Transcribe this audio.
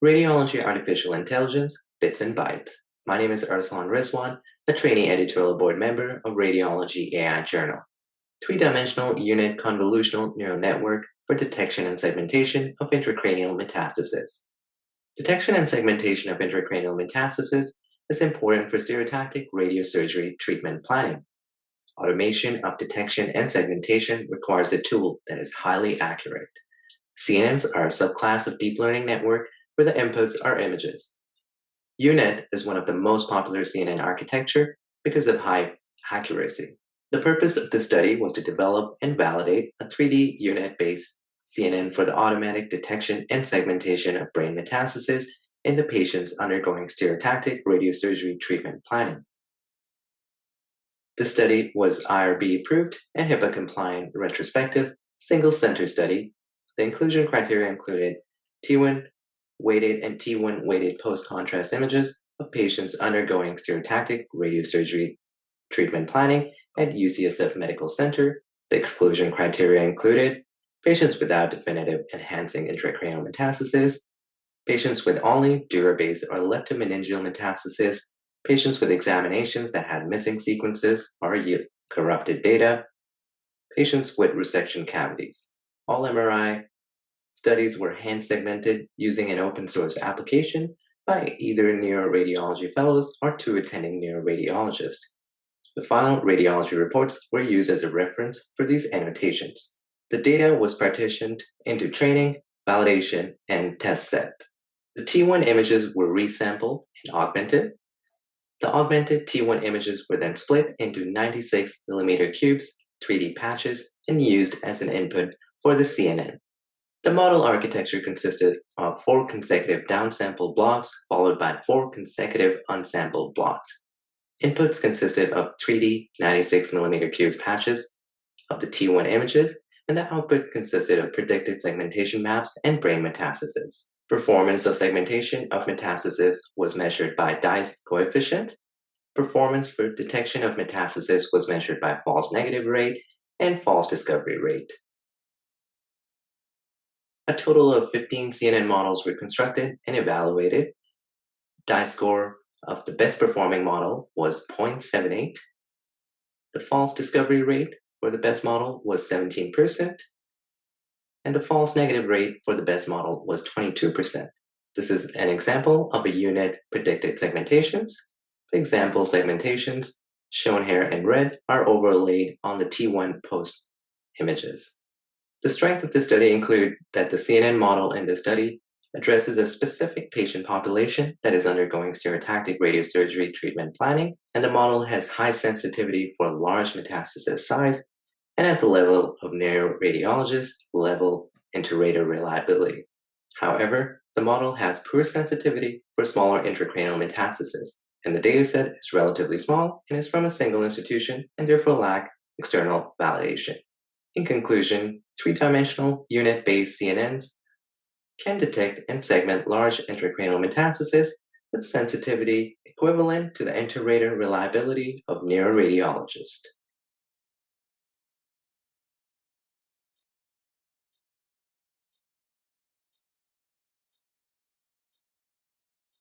Radiology Artificial Intelligence, Bits and Bytes. My name is Arslan Rizwan, a trainee editorial board member of Radiology AI Journal. Three-dimensional unit convolutional neural network for detection and segmentation of intracranial metastases. Detection and segmentation of intracranial metastases is important for stereotactic radiosurgery treatment planning. Automation of detection and segmentation requires a tool that is highly accurate. CNNs are a subclass of deep learning network where the inputs are images. UNet is one of the most popular CNN architecture because of high accuracy. The purpose of this study was to develop and validate a 3D UNet-based CNN for the automatic detection and segmentation of brain metastases in the patients undergoing stereotactic radiosurgery treatment planning. The study was IRB approved and HIPAA compliant retrospective single center study. The inclusion criteria included T1 weighted and T1 weighted post-contrast images of patients undergoing stereotactic radiosurgery treatment planning at UCSF Medical Center. The exclusion criteria included patients without definitive enhancing intracranial metastases, patients with only dura-based or leptomeningeal metastases, patients with examinations that had missing sequences or corrupted data, patients with resection cavities. All MRI studies were hand-segmented using an open-source application by either neuroradiology fellows or two attending neuroradiologists. The final radiology reports were used as a reference for these annotations. The data was partitioned into training, validation, and test set. The T1 images were resampled and augmented. The augmented T1 images were then split into 96mm cubes, 3D patches, and used as an input for the CNN. The model architecture consisted of 4 consecutive downsample blocks followed by 4 consecutive unsampled blocks. Inputs consisted of 3D 96mm cubes patches of the T1 images, and the output consisted of predicted segmentation maps and brain metastases. Performance of segmentation of metastases was measured by Bytes coefficient. Performance for detection of metastases was measured by false negative rate and false discovery rate. A total of 15 CNN models were constructed and evaluated. Bytes score of the best performing model was 0.78. The false discovery rate for the best model was 17%, and the false negative rate for the best model was 22%. This is an example of a unit predicted segmentations. The example segmentations shown here in red are overlaid on the T1 post images. The strength of the study include that the CNN model in the study addresses a specific patient population that is undergoing stereotactic radiosurgery treatment planning, and the model has high sensitivity for large metastasis size and at the level of neuroradiologist level inter-rater reliability. However, the model has poor sensitivity for smaller intracranial metastases, and the dataset is relatively small and is from a single institution and therefore lack external validation. In conclusion, three-dimensional unit-based CNNs can detect and segment large intracranial metastases with sensitivity equivalent to the inter-rater reliability of neuroradiologists.